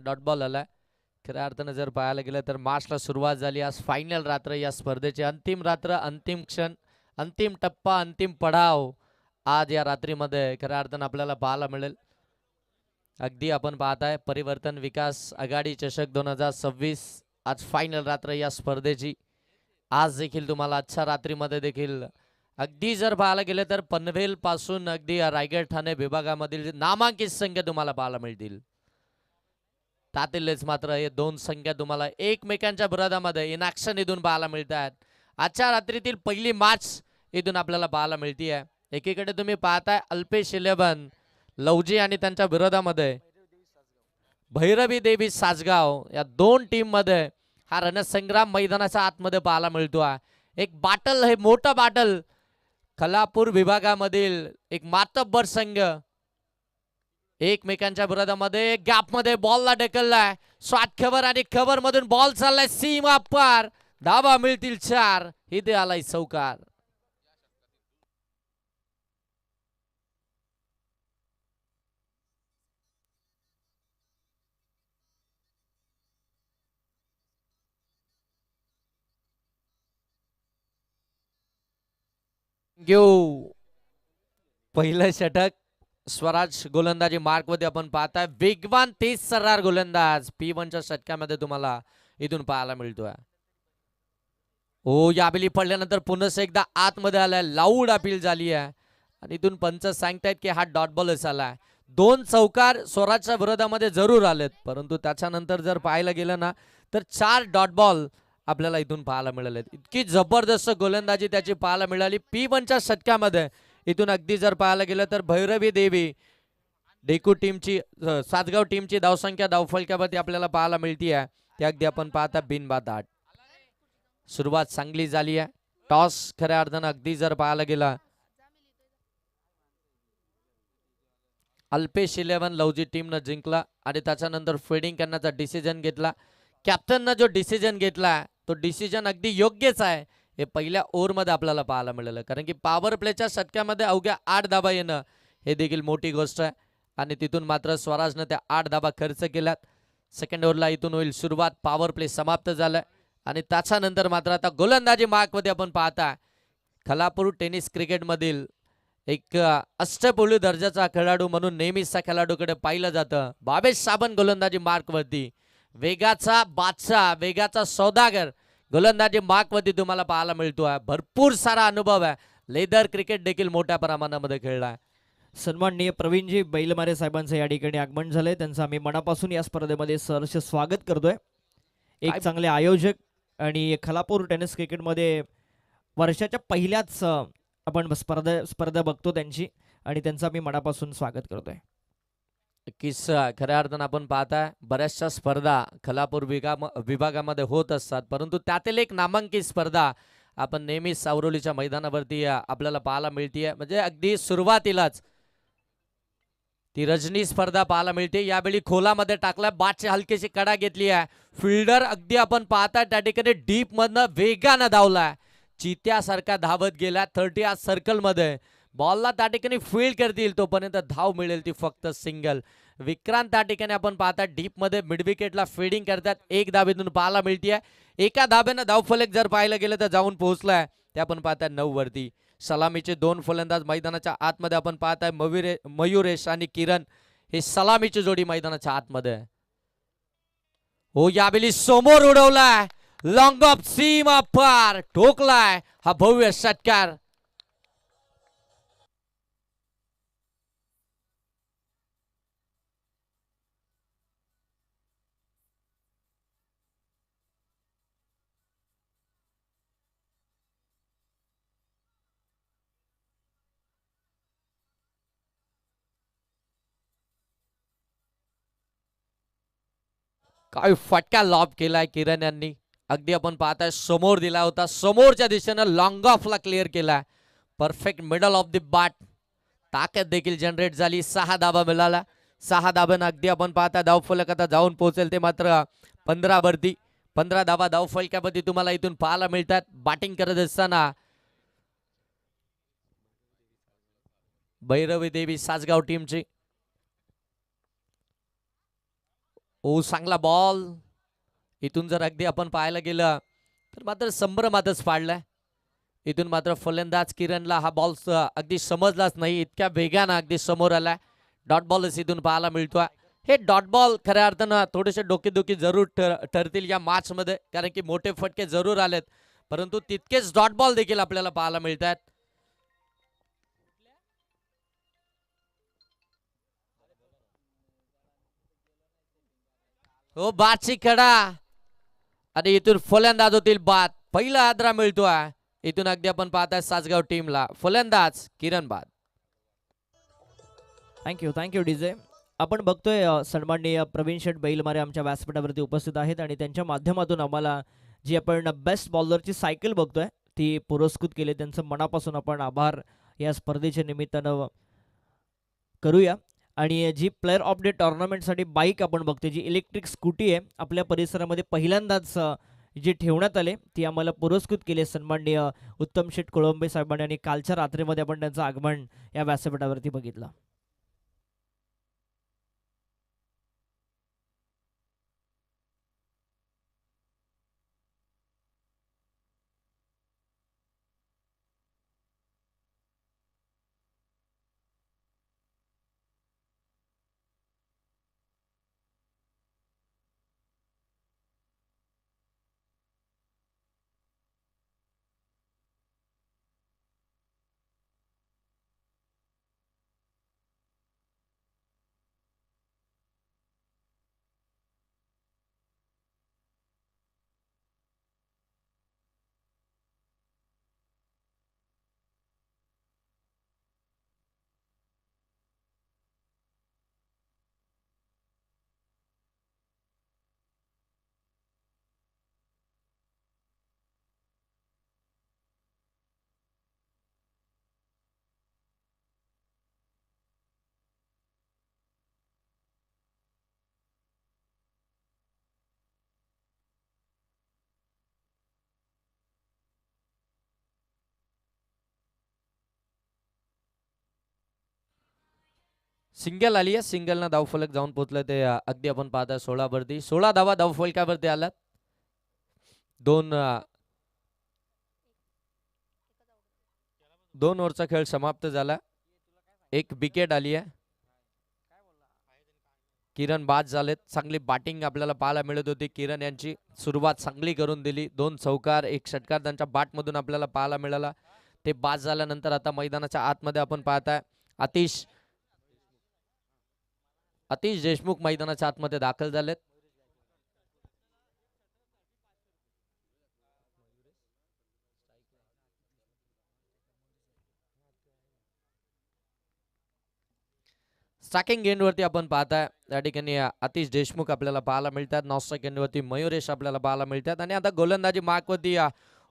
Dot ball आलाय. खऱ्या अर्थानं जर पाहायला गेलं तर मार्चला सुरुवात झाली. आज फायनल रात्र, या स्पर्धेची अंतिम रात्र, अंतिम क्षण, अंतिम टप्पा, अंतिम पडाव आज या रात्रीमध्ये खऱ्या अर्थानं आपल्याला पाहायला मिळेल. अगदी आपण पाहताय परिवर्तन विकास आघाडी चषक 2026 आज फायनल रात्र या स्पर्धेची. आज देखील तुम्हाला आजच्या रात्रीमध्ये देखील अगदी जर पाहायला गेलं तर पनवेल पासून अगदी रायगड ठाणे विभागामधील नामांकित संख्या तुम्हाला पाहायला मिळतील. त्यातीलच मात्र हे दोन संख्या तुम्हाला एकमेकांच्या विरोधामध्ये इन ऍक्शन इथून पाहायला मिळतात. आजच्या रात्रीतील पहिली मॅच इथून आपल्याला पाहायला मिळतीये. एकीकडे तुम्ही पाहताय अल्पेश 11 लवजी आणि त्यांच्या विरोधामध्ये भैरवी देवी सासगाव, या दोन टीम मध्ये हा रणसंग्राम मैदानाच्या आतमध्ये पाहायला मिळतो. एक बाटल, हे मोठं बाटल खलापूर विभागामधील एक मातब्बर संघ एकमेकांच्या विरोधामध्ये गॅप मध्ये बॉलला ढकललाय. शॉट खबर आणि खबर मधून बॉल चाललाय सीमा पार. धावा मिळतील 4. इथे आलाय चौकार. घेऊ पहिलं षटक. स्वराज गोलंदाजी मार्क मध्ये आपण पाहताय वेगवान तेज सर्रार गोलंदाज P1च्या षटकामध्ये तुम्हाला इथून पाहायला मिळतोय. हो, याबेली पडल्यानंतर पुन्हा एकदा आतमध्ये आलाय. लाऊड अपील झाली आहे आणि इथून पंच सांगतायत की हा डॉट बॉलच आलाय. 2 चौकार स्वराजच्या विरोधामध्ये जरूर आलेत, परंतु त्याच्यानंतर जर पाहायला गेलं ना तर 4 डॉट बॉल आपल्याला इथून पाहायला मिळाले. इतकी जबरदस्त गोलंदाजी त्याची पाहायला मिळाली P1च्या षटकामध्ये. इथून अगदी जर पाहायला गेलं तर भैरवी देवी डेकू टीमची, सातगाव टीमची धावसंख्या धावफलकावरती आपल्याला पाहायला मिळती आहे. ते अगदी आपण पाहता बिनबाद 8. सुरुवात चांगली झाली आहे. टॉस खऱ्या अर्थानं अगदी जर पाहायला गेला अल्पेश 11 लवजी टीमनं जिंकला आणि त्याच्यानंतर फिल्डिंग करण्याचा डिसिजन घेतला. कॅप्टननं जो डिसिजन घेतला तो डिसिजन अगदी योग्यच आहे. हे पहिल्या ओव्हरमध्ये आपल्याला पाहायला मिळालं, कारण की पॉवर प्लेच्या षटकामध्ये अवघ्या 8 धाबा येणं हे देखील मोठी गोष्ट आहे आणि तिथून मात्र स्वराजनं त्या 8 धाबा खर्च केल्यात. सेकंड ओव्हरला इथून होईल सुरुवात. पॉवर प्ले समाप्त झालाय आणि त्याच्यानंतर मात्र आता गोलंदाजी मार्कमध्ये आपण पाहता खलापूर टेनिस क्रिकेटमधील एक अष्टपैलू दर्जाचा खेळाडू म्हणून नेहमीच खेळाडूकडे पाहिलं जातं. भावेश साबंत गोलंदाजी मार्कवरती वेगाचा बादशाह, वेगाचा सौदागर गोलंदाजी मार्कवरती तुम्हाला पाहायला मिळतोय. भरपूर सारा अनुभव आहे. लेदर क्रिकेट देखील मोठ्या प्रमाणामध्ये खेळलाय. सन्माननीय प्रवीणजी बैलमारे साहेबांचं या ठिकाणी आगमन झालंय. त्यांचं आम्ही मनापासून या स्पर्धेमध्ये सहर्ष स्वागत करतोय. एक चांगले आयोजक आणि खलापूर टेनिस क्रिकेटमध्ये वर्षाच्या पहिल्याच आपण स्पर्धा बघतो त्यांची, आणि त्यांचं आम्ही मनापासून स्वागत करतोय. किस्सा खऱ्या अर्थानं आपण पाहताय बऱ्याचशा स्पर्धा खलापूर विभागामध्ये होत असतात, परंतु त्यातील एक नामांकित स्पर्धा आपण नेहमीच सावरोलीच्या मैदानावरती आपल्याला पाहायला मिळतीये. म्हणजे अगदी सुरुवातीलाच ती रजनी स्पर्धा पाहायला मिळते. यावेळी खोलामध्ये टाकलाय, बाटची हलकीशी कडा घेतली आहे. फिल्डर अगदी आपण पाहताय त्या ठिकाणी डीप मधनं वेगानं धावलाय. चित्यासारखा धावत गेला 30 सर्कल मध्ये. बॉलला त्या ठिकाणी फील्ड करतील तोपर्यंत धाव मिळेल ती फक्त सिंगल. विक्रांत त्या ठिकाणी आपण पाहता डीप मध्ये मिड विकेटला फिल्डिंग करतात. एक धाबेतून पाहायला मिळतीये. एका धाब्यानं धावफलक जर पाहायला गेलं तर जाऊन पोहोचलाय. ते आपण पाहताय 9 वरती. सलामीचे 2 फलंदाज मैदानाच्या आतमध्ये आपण पाहताय मयुरेश आणि किरण. हे सलामीची जोडी मैदानाच्या आतमध्ये. हो, यावेळी समोर उडवलाय. लॉंग ऑफ सीमा पार ठोकलाय हा भव्य षटकार. काय फटका लॉब केलाय किरण यांनी. अगदी आपण पाहताय समोर दिला होता, समोरच्या दिशेनं लॉंग ऑफला क्लिअर केलाय. Perfect middle of the bat. ताकद देखील जनरेट झाली. 6 धाबा मिळाला. 6 धाब्यानं अगदी आपण पाहता धावफलक आता जाऊन पोहोचेल ते मात्र 15 वरती. 15 धाबा धावफलकावरती तुम्हाला इथून पाहायला मिळतात. बॅटिंग करत असताना भैरवी देवी सासगाव टीमची. ओ चांगला बॉल. इथून जर अगदी आपण पाहायला गेलं तर मात्र संभ्रमातच पाडलाय. इथून मात्र फलंदाज किरणला हा बॉल अगदी समजलाच नाही, इतक्या वेगानं अगदी समोर आलाय. डॉट बॉलच इथून पाहायला मिळतोय. हे डॉट बॉल खऱ्या अर्थानं थोडेसे डोकेदुखी जरूर ठरतील या मॅच मध्ये, कारण की मोठे फटके जरूर आलेत, परंतु तितकेच डॉट बॉल देखील आपल्याला पाहायला मिळत आहेत. हो बादची कडा आणि इथून फलंदाज होतील बाद. पहिला आदरा मिळतोय इथून अगदी आपण पाहताय सासगाव टीमला. फलंदाज किरण बाद. Thank you DJ. आपण बघतोय सन्माननीय प्रवीण शेठ बैलमारे आमच्या व्यासपीठावरती उपस्थित आहेत आणि त्यांच्या माध्यमातून आम्हाला जी आपण बेस्ट बॉलरची सायकल बघतोय ती पुरस्कृत केली. त्यांचं मनापासून आपण आभार या स्पर्धेच्या निमित्तानं करूया. आणि जी प्लेअर ऑफ डे टुर्नामेंटसाठी बाईक आपण बघतोय, जी इलेक्ट्रिक स्कूटी आहे, आपल्या परिसरामध्ये पहिल्यांदाच जे ठेवण्यात आले ती आम्हाला पुरस्कृत केली सन्माननीय उत्तम शेठ कोळंबे साहेबांनी. आणि कालच्या रात्रीमध्ये आपण त्यांचं आगमन या व्यासपीठावरती बघितलं. सिंगल आली आहे. सिंगलनं धावफलक जाऊन पोहोचलं ते अगदी आपण पाहता 16 वरती. 16 धावा धावफलकावरती आलात. दोन ओव्हरचा खेळ समाप्त झाला. एक विकेट आली आहे. किरण बाद झालेत. चांगली बॅटिंग आपल्याला पाहायला मिळत होती. किरण यांची सुरुवात चांगली करून दिली. 2 चौकार 1 षटकार त्यांच्या बॅटमधून आपल्याला पाहायला मिळाला. ते बाद झाल्यानंतर आता मैदानाच्या आतमध्ये आपण पाहताय अतिश देशमुख मैदानाच्या आतमध्ये दाखल झालेत. स्ट्रायकिंग एंडवरती आपण पाहताय त्या ठिकाणी अतिश देशमुख आपल्याला पाहायला मिळतात. नॉन स्ट्राइक एंडवरती मयुरेश आपल्याला पाहायला मिळतात. आणि आता गोलंदाजी मार्कवरती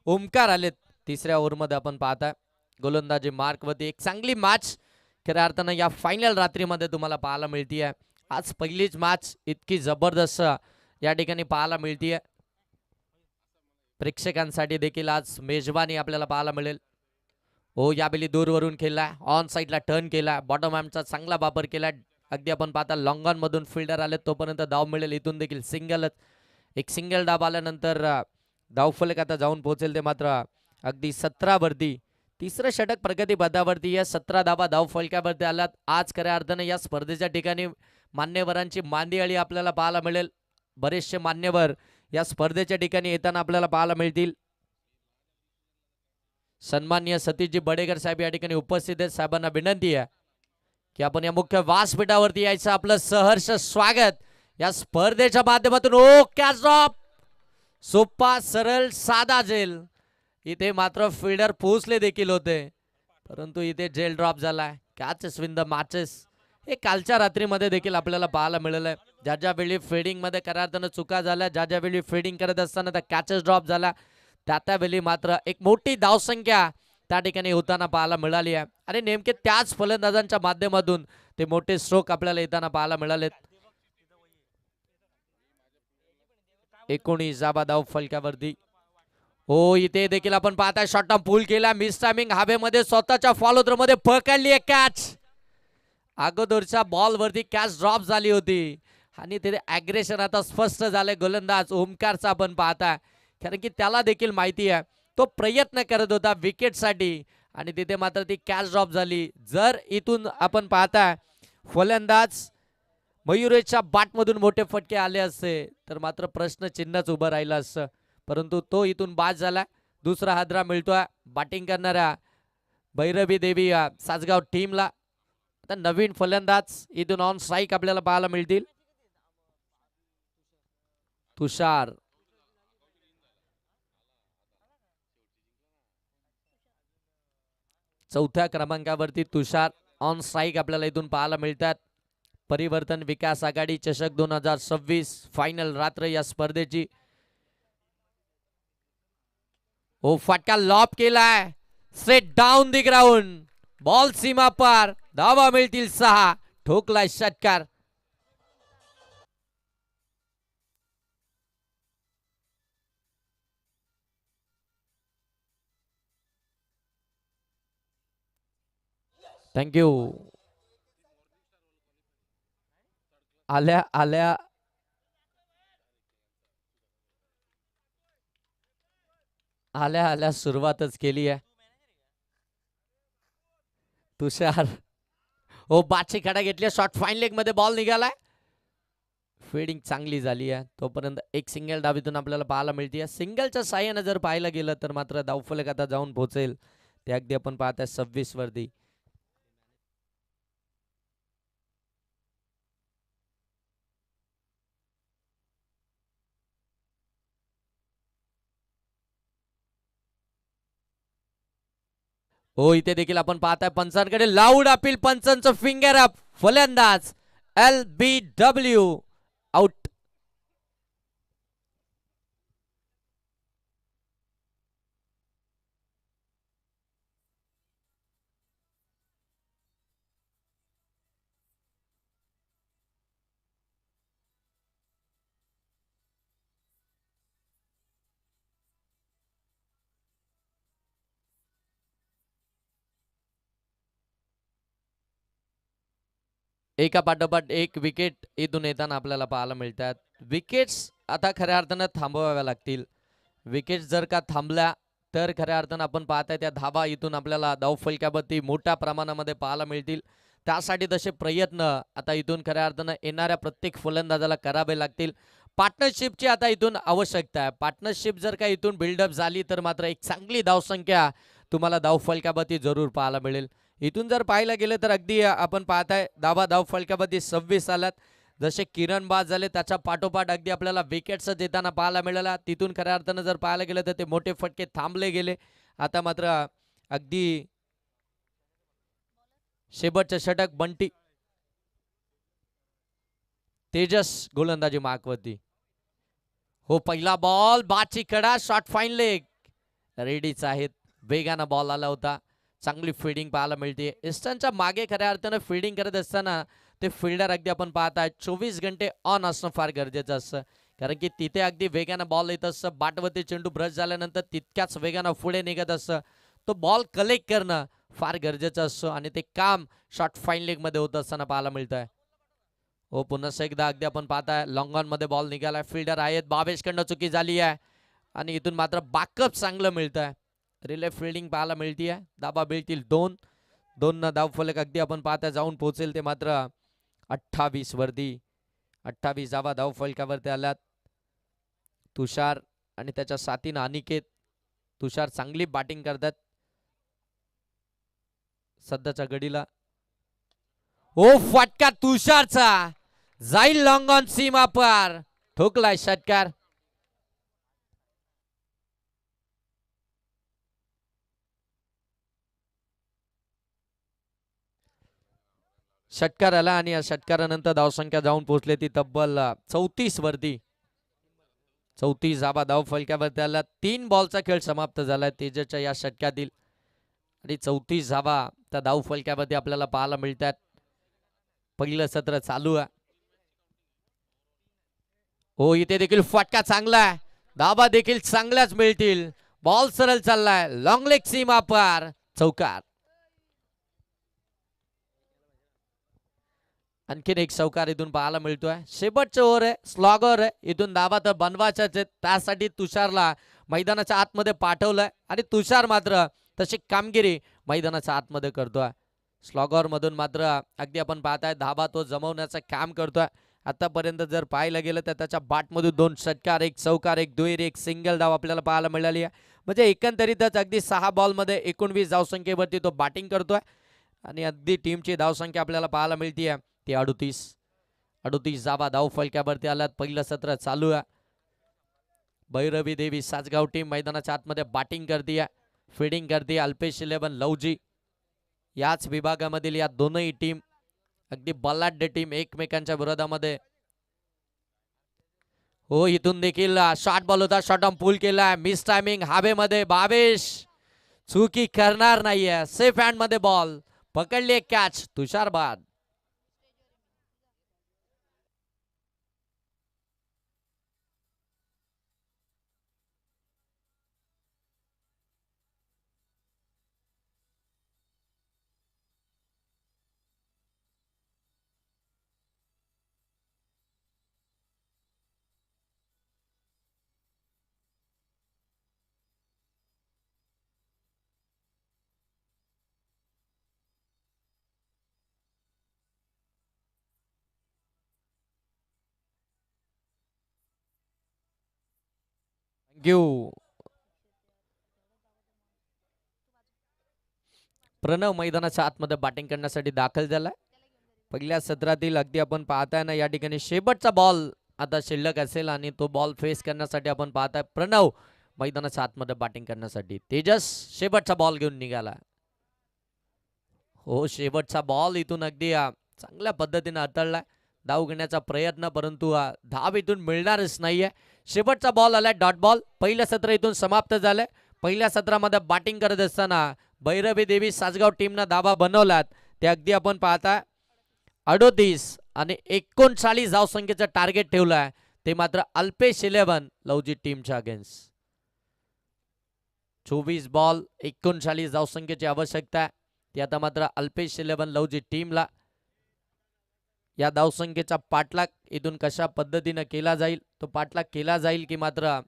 ओमकार आलेत. तिसऱ्या ओव्हरमध्ये आपण पाहताय गोलंदाजी मार्कवरती. एक चांगली मॅच खऱ्या अर्थानं या फायनल रात्रीमध्ये तुम्हाला पाहायला मिळतीये. आज पहिलीच मॅच इतकी जबरदस्त या ठिकाणी पाहायला मिळतीये. प्रेक्षकांसाठी देखील आज मेजबानी आपल्याला पाहायला मिळेल. हो यावेळी दूरवरून खेळला, ऑन साईडला टर्न केला, बॉटम आर्मचा चांगला वापर केला. अगदी आपण पाहता लॉंग ऑन मधून फिल्डर आले तोपर्यंत धाव मिळेल. इथून देखील सिंगलच. एक सिंगल डाब आल्यानंतर धावफलक आता जाऊन पोहोचेल ते मात्र अगदी 17 वरती. तिसरं षटक प्रगती पदावरती या 17 धावा धावफलकावरती आल्यात. आज खऱ्या अर्थाने या स्पर्धेच्या ठिकाणी मान्यवरांची मांदियाळी आपल्याला पाहायला मिळेल. बरेचसे मान्यवर या स्पर्धेच्या ठिकाणी येताना आपल्याला पाहायला मिळतील. सन्माननीय सतीशजी बडेकर साहेब या ठिकाणी उपस्थित आहेत. साहेबांना विनंती आहे की आपण या मुख्य व्यासपीठावरती यायचं. आपलं सहर्ष स्वागत या स्पर्धेच्या माध्यमातून. ओ कॅच ड्रॉप, सोपा सरळ साधा जेल. इथे मात्र फिल्डर पोहोचले देखील होते, परंतु इथे जेल ड्रॉप झालाय. कॅचेस विन द मॅचेस हे कालच्या रात्रीमध्ये देखील आपल्याला पाहायला मिळालंय. ज्या ज्या वेळी फिल्डिंग मध्ये खऱ्या अर्थानं चुका झाल्या, ज्या ज्या वेळी फिल्डिंग करत असताना त्या कॅचेस ड्रॉप झाला, त्यावेळी मात्र एक मोठी धावसंख्या त्या ठिकाणी होताना पाहायला मिळाली आहे. आणि नेमके त्याच फलंदाजांच्या माध्यमातून ते मोठे स्ट्रोक आपल्याला येताना पाहायला मिळालेत. 19 धावा धाव फलकावरती. हो इथे देखील आपण पाहताय शॉर्ट टर्म पूल केला, मिस टायमिंग हवेमध्ये स्वतःच्या फॉलो थ्रो मध्ये पकडली आहे कॅच. अगोदरच्या बॉल वरती कॅच ड्रॉप झाली होती. आणि तिथे ॲग्रेशन आता स्पष्ट झालंय गोलंदाज ओमकारचा आपण पाहताय, कारण की त्याला देखील माहिती आहे तो प्रयत्न करत होता विकेटसाठी आणि तिथे मात्र ती कॅच ड्रॉप झाली. जर इथून आपण पाहताय फलंदाज मयुरेशच्या बॅटमधून मोठे फटके आले असते तर मात्र प्रश्नचिन्हच उभं राहिलं असतं, परंतु तो इथून बाद झाला. दुसरा हादरा मिळतोय बॅटिंग करणाऱ्या भैरवी देवी या सासगाव टीमला. आता नवीन फलंदाज इथून ऑन स्ट्राईक आपल्याला पाहायला मिळतील. तुषार, चौथ्या क्रमांकावरती तुषार ऑन स्ट्राईक आपल्याला इथून पाहायला मिळतात. परिवर्तन विकास आघाडी चषक 2026 फायनल रात्र या स्पर्धेची. ओ फटका लॉब केलाय straight down the ground, ball सीमा पार, धावा मिळतील 6, ठोकलाय षटकार. थँक्यू. आल्या आल्या आल्या आल्या सुरुवातच केली आहे तुषार. हो बादची कडा घेतली, शॉर्ट फाईन लेग मध्ये बॉल निघालाय. फिल्डिंग चांगली झाली आहे. तोपर्यंत एक सिंगल डावीतून आपल्याला पाहायला मिळते. सिंगलच्या साह्याने जर पाहायला गेलं तर मात्र धावफलक आता जाऊन पोहोचेल ते अगदी आपण पाहताय 26 वरती. हो इथे देखील आपण पाहताय पंचांकडे लाऊड अपील, पंचांचं फिंगर अप. फलंदाज LBW आउट. एका पाठोपाठ एक विकेट इथून येताना आपल्याला पाहायला मिळतात. विकेट्स आता खऱ्या अर्थानं थांबवाव्या लागतील. विकेट्स जर का थांबल्या तर खऱ्या अर्थानं आपण पाहताय त्या धावा इथून आपल्याला धावफलकावरती मोठ्या प्रमाणामध्ये पाहायला मिळतील. त्यासाठी तसे प्रयत्न आता इथून खऱ्या अर्थानं येणाऱ्या प्रत्येक फलंदाजाला करावे लागतील. पार्टनरशिपची आता इथून आवश्यकता आहे. पार्टनरशिप जर का इथून बिल्डअप झाली तर मात्र एक चांगली धावसंख्या तुम्हाला धावफलकावरती जरूर पाहायला मिळेल. इथून जर पाहायला गेलं तर अगदी आपण पाहताय धावफलकावरती 26 आलात. जसे किरण बाद झाले त्याच्या पाठोपाठ अगदी आपल्याला विकेट्स देताना पाहायला मिळाला. तिथून खऱ्या अर्थानं जर पाहायला गेलं तर ते मोठे फटके थांबले गेले. आता मात्र अगदी शेवटचं षटक बंटी तेजस गोलंदाजी मार्कवरती. हो पहिला बॉल बाची कडा, शॉर्ट फाईन लेग रेडीच आहेत. वेगानं बॉल आला होता. चांगली फिल्डिंग पाहायला मिळते. इस्टनच्या मागे खऱ्या अर्थानं फिल्डिंग करत असताना ते फिल्डर अगदी आपण पाहताय 24 घंटे ऑन असणं फार गरजेचं असतं, कारण की तिथे अगदी वेगानं बॉल येत असतं. बाटवरती चेंडू ब्रश झाल्यानंतर तितक्याच वेगानं पुढे निघत असतं. तो बॉल कलेक्ट करणं फार गरजेचं असतं आणि ते काम शॉर्ट फाईन लेग मध्ये होत असताना पाहायला मिळत आहे. हो पुन्हा एकदा अगदी आपण पाहताय लॉंग ऑन मध्ये बॉल निघालाय. फिल्डर आहेत बाबेशकडनं चुकी झाली आहे आणि इथून मात्र बॅकअप चांगलं मिळत आहे. रिले फिल्डिंग पाहायला मिळते. धाबा मिळतील 2 न धावफलक अगदी आपण पाहता जाऊन पोहोचेल ते मात्र 28 वरती. 28 धावा धावफलकावरती आल्यात. तुषार आणि त्याच्या साथीनं अनिकेत. तुषार चांगली बॅटिंग करतात सध्याच्या घडीला. ओ फटका तुषारचा जाईल लॉंग ऑन सीमा पार, ठोकलाय षटकार. षटकार आला आणि या षटकारानंतर धावसंख्या जाऊन पोहोचली ती तब्बल 34 वरती. 34 धावा धावफलकावरती आला. 3 बॉलचा खेळ समाप्त झालाय तेजसच्या या षटकातील आणि 34 धावा त्या धावफलकावरती आपल्याला पाहायला मिळतात. पहिलं सत्र चालू आहे. हो इथे देखील फटका चांगला आहे. धावा देखील चांगल्याच मिळतील. बॉल सरळ चाललाय लॉंग लेग सीमा पार, चौकार. आणखीन एक चौकार इथून पाहायला मिळतोय. शेवटचे ओव्हर आहे, स्लॉगर आहे, इथून धावा तर बनवायच्याच आहेत. त्यासाठी तुषारला मैदानाच्या आतमध्ये पाठवलंय आणि तुषार मात्र तशी कामगिरी मैदानाच्या आतमध्ये करतोय. स्लॉगर मधून मात्र अगदी आपण पाहताय धाबा तो जमवण्याचं काम करतोय. आतापर्यंत जर पाहायला गेलं तर त्याच्या बाटमधून 2 षटकार, 1 चौकार, 1 दुहेरी, 1 सिंगल धाव आपल्याला पाहायला मिळाली आहे. म्हणजे एकंदरीतच अगदी 6 बॉलमध्ये 19 धावसंख्येवरती तो बॅटिंग करतोय आणि अगदी टीमची धावसंख्या आपल्याला पाहायला मिळते ती 38 धावा धाव फलक्यावरती आल्यात. पहिलं सत्र चालू आहे. भैरवी देवी सासगाव टीम मैदानाच्या आतमध्ये बॅटिंग करते, फिडिंग करते. अल्पेश 11 लवजी याच विभागामधील या दोनही टीम अगदी बलाढ्य टीम एकमेकांच्या विरोधामध्ये. हो, इथून देखील शॉर्ट बॉल होता, शॉर्ट ऑन पूल केला, मिस टायमिंग हवेमध्ये. भावेश चुकी करणार नाहीये, सेफ हँड मध्ये बॉल पकडली, एक कॅच. तुषार बाद. थँक्यू. प्रणव मैदानाच्या आतमध्ये बॅटिंग करण्यासाठी दाखल झालाय. पहिल्या सत्रातील अगदी आपण पाहताय ना या ठिकाणी शेवटचा बॉल आता शिल्लक असेल आणि तो बॉल फेस करण्यासाठी आपण पाहताय प्रणव मैदानाच्या आतमध्ये बॅटिंग करण्यासाठी. तेजस शेवटचा बॉल घेऊन निघाला. हो, शेवटचा बॉल इथून अगदी चांगल्या पद्धतीने हाताळलाय. धाव घेण्याचा प्रयत्न, परंतु धाव इथून मिळणारच नाहीये. शेवटचा बॉल आलाय, डॉट बॉल. पहिलं सत्र इथून समाप्त झालंय. पहिल्या सत्रामध्ये बॅटिंग करत असताना भैरवी देवी सासगाव टीमनं धावा बनवलात ते अगदी आपण पाहता 38 आणि 39 धावसंख्येचं टार्गेट ठेवलं आहे, ते मात्र अल्पेश 11 लवजी टीमच्या अगेन्स्ट. 24 बॉल 39 धावसंख्येची आवश्यकता आहे, ती आता मात्र अल्पेश 11 लवजी टीमला. या धावसंख्येचा पाठलाग इथून कशा पद्धतीने केला जाईल, तो पाठलाग केला जाईल की मात्र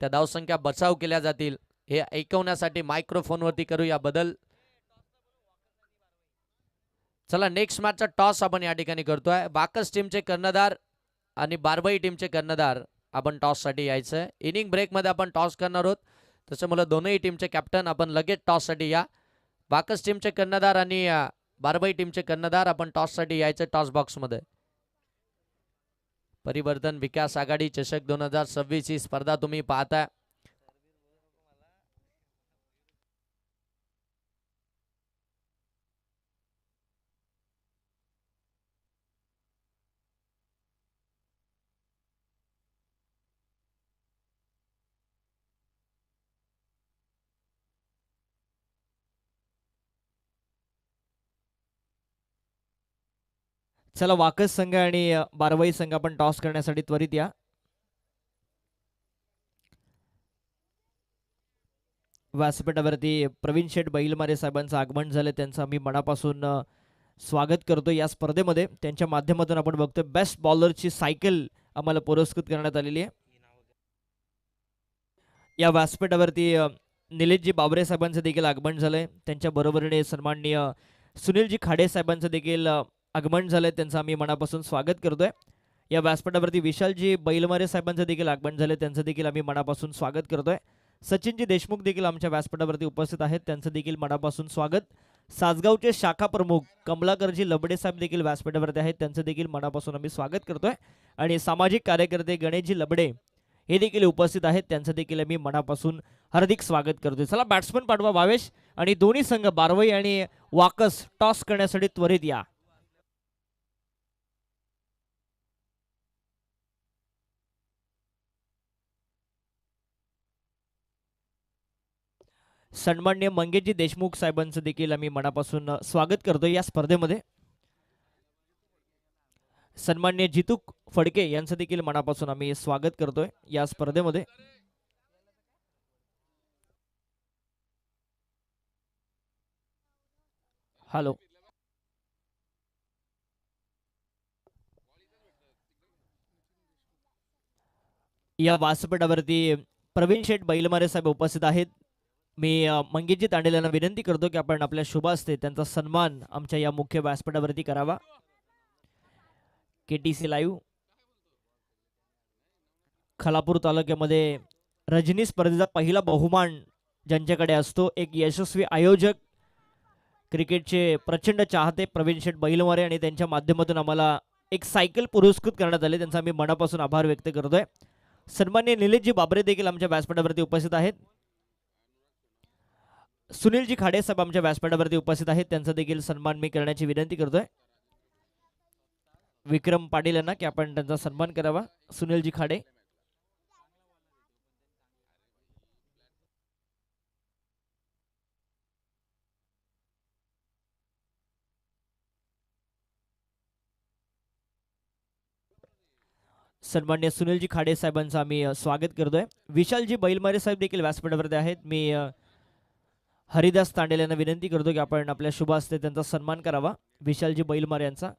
त्या धावसंख्या बचाव केल्या जातील, हे ऐकवण्यासाठी मायक्रोफोनवरती करूया बदल. चला, नेक्स्ट मॅचचा टॉस आपण या ठिकाणी करतोय. बाकस टीमचे कर्णधार आणि बारबाई टीमचे कर्णधार आपण टॉस साठी यायचंय. इनिंग ब्रेक मध्ये आपण टॉस करणार आहोत, त्याच्यामुळे दोनही टीमचे कॅप्टन आपण लगेच टॉस साठी या. बाकस टीमचे कर्णधार आणि बारबाई टीमचे कर्णधार आपण टॉस साठी यायचं टॉस बॉक्स मध्ये. परिवर्तन विकास आघाडी चषक 2026 ही स्पर्धा तुम्ही पाहताय. चला, वाकस संघ आणि बारवाई संघ आपण टॉस करण्यासाठी त्वरित या. व्यासपीठावरती प्रवीण शेठ बैलमारे साहेबांचं आगमन झालं, त्यांचं आम्ही मनापासून स्वागत करतो या स्पर्धेमध्ये. त्यांच्या माध्यमातून आपण बघतोय बेस्ट बॉलरची सायकल आम्हाला पुरस्कृत करण्यात आलेली आहे. या व्यासपीठावरती निलेशजी बाबरे साहेबांचं देखील आगमन झालंय. त्यांच्या बरोबरीने सन्माननीय सुनीलजी खाडे साहेबांचं देखील आगमन झालंय, त्यांचं आम्ही मनापासून स्वागत करतोय. या व्यासपीठावरती विशालजी बैलमारे साहेबांचं देखील आगमन झालंय, त्यांचं देखील आम्ही मनापासून स्वागत करतोय. सचिनजी देशमुख देखील आमच्या व्यासपीठावरती उपस्थित आहेत, त्यांचं देखील मनापासून स्वागत. सासगावचे शाखा प्रमुख कमलाकरजी लबडे साहेब देखील व्यासपीठावरती आहेत, त्यांचं देखील मनापासून आम्ही स्वागत करतोय. आणि सामाजिक कार्यकर्ते गणेशजी लबडे हे देखील उपस्थित आहेत, त्यांचं देखील आम्ही मनापासून हार्दिक स्वागत करतोय. चला, बॅट्समन पाठवा भावेश आणि दोन्ही संघ बारवई आणि वाकस टॉस करण्यासाठी त्वरित या. सन्मान्य मंगेशजी देशमुख साहेबांचं देखील आम्ही मनापासून स्वागत करतोय या स्पर्धेमध्ये. सन्मान्य जितू फडके यांचं देखील मनापासून आम्ही स्वागत करतोय या स्पर्धेमध्ये. हॅलो. या व्यासपीठावरती प्रवीण शेठ बैलमारे साहेब उपस्थित आहेत. मी मंगेशजी तांडेल यांना विनंती करतो की आपण आपल्या शुभ हस्ते त्यांचा सन्मान आमच्या या मुख्य व्यासपीठावरती करावा. KTC लाईव्ह खालापूर तालुक्यामध्ये रजनी स्पर्धेचा पहिला बहुमान ज्यांच्याकडे असतो, एक यशस्वी आयोजक, क्रिकेटचे प्रचंड चाहते प्रवीण शेठ बैलमारे, आणि त्यांच्या माध्यमातून आम्हाला एक सायकल पुरस्कृत करण्यात आले. त्यांचा आम्ही मनापासून आभार व्यक्त करतोय. सन्माननीय निलेशजी बाबरे देखील आमच्या व्यासपीठावरती उपस्थित आहेत. सुनीलजी खाडे साहेब आमच्या व्यासपीठावरती उपस्थित आहेत. त्यांचा देखील सन्मान मी करण्याची विनंती करतोय. विक्रम पाटील यांना की आपण त्यांचा सन्मान करावा. सुनीलजी खाडे, सन्मान्य सुनीलजी खाडे साहेबांचं आम्ही स्वागत करतोय. विशालजी बैलमारे साहेब देखील व्यासपीठावरती आहेत. मी हरिदास तांडेल यांना विनंती करतो की आपण आपल्या शुभ हस्ते त्यांचा सन्मान करावा. विशालजी बैलमारे यांचा.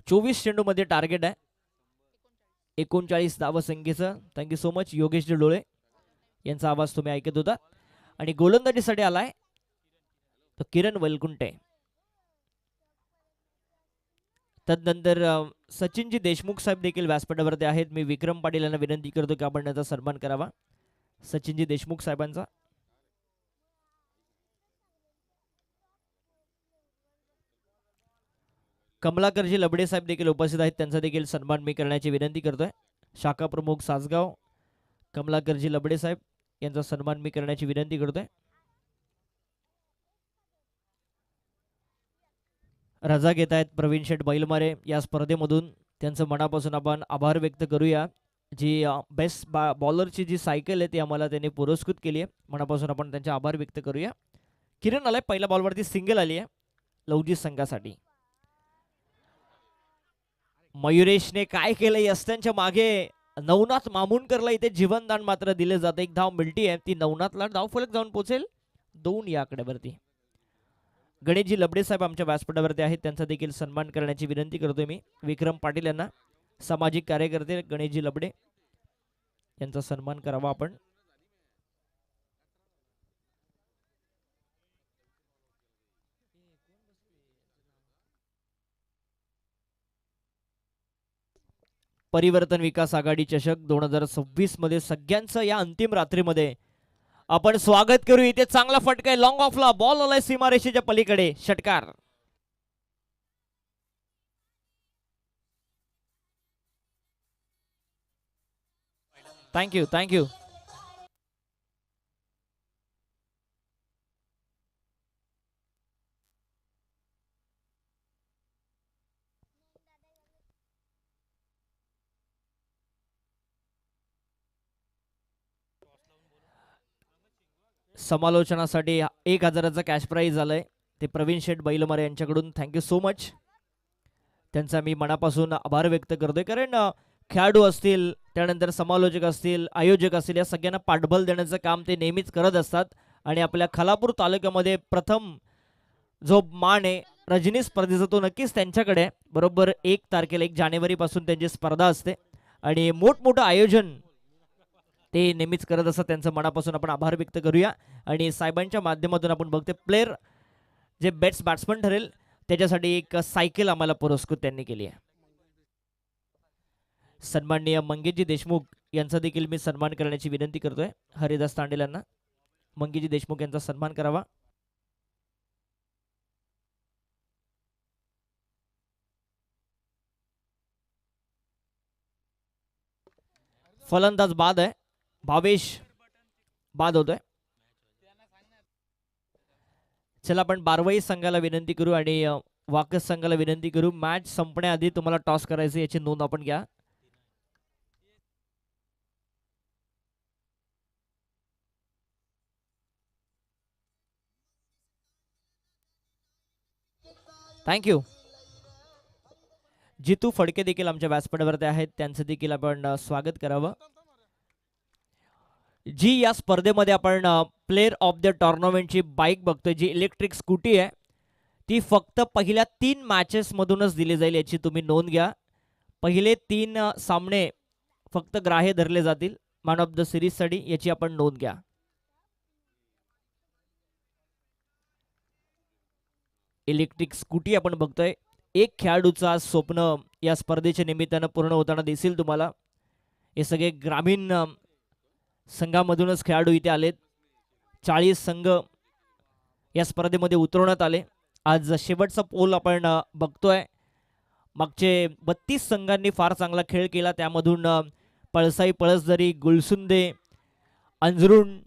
चोवीस चेंडूमध्ये टार्गेट आहे, 39 धावसंख्येचं. थँक्यू सो मच योगेशजी डोळे यांचा आवाज तुम्ही ऐकत होता. आणि गोलंदाजीसाठी आलाय तो किरण वलकुंटे. तदनंतर सचिनजी देशमुख साहेब देखील व्यासपीठावरती आहेत. मी विक्रम पाटील यांना विनंती करतो की आपण त्याचा सन्मान करावा. सचिनजी देशमुख साहेबांचा. कमलाकरजी लबडे साहेब देखील उपस्थित आहेत. त्यांचा देखील सन्मान मी करण्याची विनंती करतोय. शाखा प्रमुख सासगाव कमलाकरजी लबडे साहेब यांचा सन्मान मी करण्याची विनंती करतोय. रजा घेत आहेत प्रवीण शेठ बैलमारे या स्पर्धेमधून. त्यांचं मनापासून आपण आभार व्यक्त करूया. जी बेस्ट बॉलरची जी सायकल आहे ती आम्हाला त्यांनी पुरस्कृत केली आहे. मनापासून आपण त्यांचे आभार व्यक्त करूया. किरण आलाय, पहिल्या बॉलवरती सिंगल आली आहे लवजी संघासाठी. मयुरेशने काय केलं, यस्त्यांच्या मागे नवनाथ मामुणकरला इथे जीवनदान मात्र दिले जाते. एक धाव मिळती आहे, ती नवनाथला धावफलक जाऊन पोहोचेल 2 या आकड्यावरती. गणेशजी लबडे साहेब आमच्या व्यासपीठावरती आहेत. त्यांचा देखील सन्मान करण्याची विनंती करतोय मी. विक्रम पाटील यांना, सामाजिक कार्यकर्ते गणेशजी लबडे यांचा सन्मान करावा आपण. परिवर्तन विकास आघाडी चषक 2026 मध्ये सगळ्यांचं या अंतिम रात्रीमध्ये आपण स्वागत करू. इथे चांगला फटका आहे, लॉंग ऑफला बॉल आलाय सीमारेषेच्या पलीकडे, षटकार. Thank you thank you. समालोचनासाठी 1000चा कॅश प्राईज आलंय ते प्रवीण शेठ बैलमारे यांच्याकडून. Thank you so much. त्यांचा मी मनापासून आभार व्यक्त करतोय. कारण खेळाडू असतील, त्यानंतर समालोचक असतील, आयोजक असतील, या सगळ्यांना पाठबळ देण्याचं काम ते नेहमीच करत असतात. आणि आपल्या खालापूर तालुक्यामध्ये प्रथम जो मान आहे रजनी स्पर्धेचा तो नक्कीच त्यांच्याकडे आहे. बरोबर 1 तारखेला 1 जानेवारीपासून त्यांची स्पर्धा असते आणि मोठमोठं आयोजन ते नेहमीच करत असतात. त्यांचं मनापासून आपण आभार व्यक्त करूया. आणि साहेबांच्या माध्यमातून आपण बघते प्लेयर जे बॅट्समन ठरेल त्याच्यासाठी एक सायकल आम्हाला पुरस्कृत त्यांनी केली आहे. सन्माननीय मंगेशजी देशमुख यांचा देखील मी सन्मान करण्याची विनंती करतोय. हरिदास तांडेल यांना मंगेशजी देशमुख यांचा सन्मान करावा. फलंदाज बाद आहे, भावेश बाद होतोय. चला आपण बारवाई संघाला विनंती करू आणि वाकस संघाला विनंती करू. मॅच संपण्याआधी तुम्हाला टॉस करायचं याची नोंद आपण घ्या. थँक्यू. जितू फडके देखील आमच्या व्यासपीठावरती आहेत. त्यांचं देखील आपण स्वागत करावं. जी या स्पर्धेमध्ये आपण प्लेअर ऑफ द टुर्नामेंटची बाईक बघतोय, जी इलेक्ट्रिक स्कूटी आहे, ती फक्त पहिल्या 3 मॅचेस मधूनच दिली जाईल, याची तुम्ही नोंद घ्या. पहिले 3 सामने फक्त ग्राह्य धरले जातील मॅन ऑफ द सिरीज साठी, याची आपण नोंद घ्या. इलेक्ट्रिक स्कूटी आपण बघतोय. एक खेळाडूचा स्वप्न या स्पर्धेच्या निमित्तानं पूर्ण होताना दिसेल तुम्हाला. हे सगळे ग्रामीण संघामधूनच खेळाडू इथे आलेत. 40 संघ या स्पर्धेमध्ये उतरवण्यात आले. आज शेवटचा पोल आपण बघतोय. मागचे 32 संघांनी फार चांगला खेळ केला. त्यामधून पळसाई पळसदरी, गुलसुंदे, अंजरुण,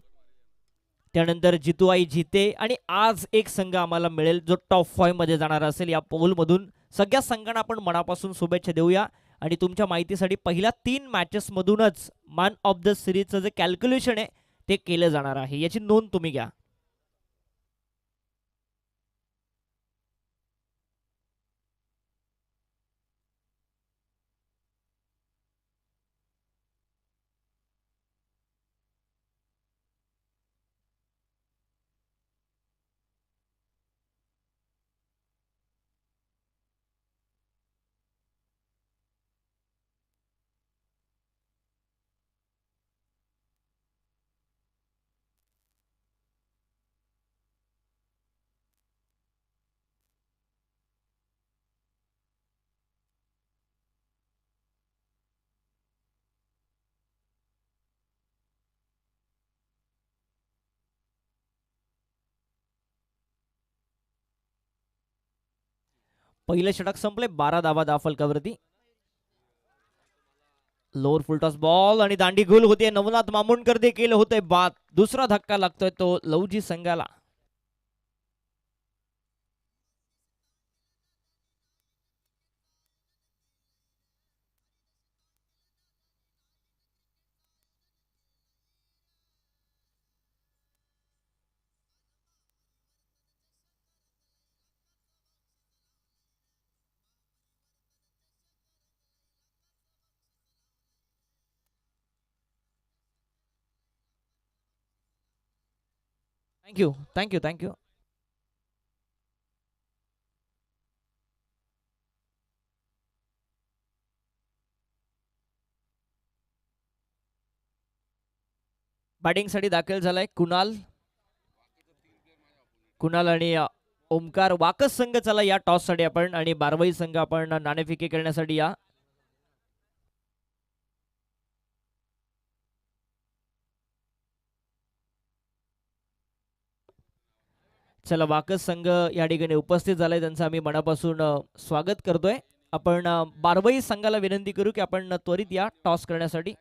त्यानंतर जितूआई जिते आणि आज एक संघ आम्हाला मिळेल जो टॉप 5 मध्ये जाणार असेल या पोलमधून. सगळ्या संघांना आपण मनापासून शुभेच्छा देऊया. आणि तुमच्या माहितीसाठी पहिल्या 3 मॅचेस मधूनच मॅन ऑफ द सिरीजचं जे कॅल्क्युलेशन आहे ते केलं जाणार आहे, याची नोंद तुम्ही घ्या. पहिलं षटक संपले. 12 धावा फलकावरती. लोअर फुलटॉस बॉल आणि दांडी गुल होते. नवनाथ मामुंडकर देखील होते बाद. दुसरा धक्का लागतोय तो लवजी संघाला. Thank you thank you thank you. बॅटिंगसाठी दाखल झालाय कुणाल. कुणाल आणि ओमकार वाकस संघ चला या टॉस साठी आपण, आणि बारवाई संघ आपण नाणेफेकी करण्यासाठी या. चला वाकस संघ या ठिकाणी उपस्थित झालाय, त्यांचं आम्ही मनापासून स्वागत करतोय. आपण बारवाई संघाला विनंती करू की आपण त्वरित या टॉस करण्यासाठी.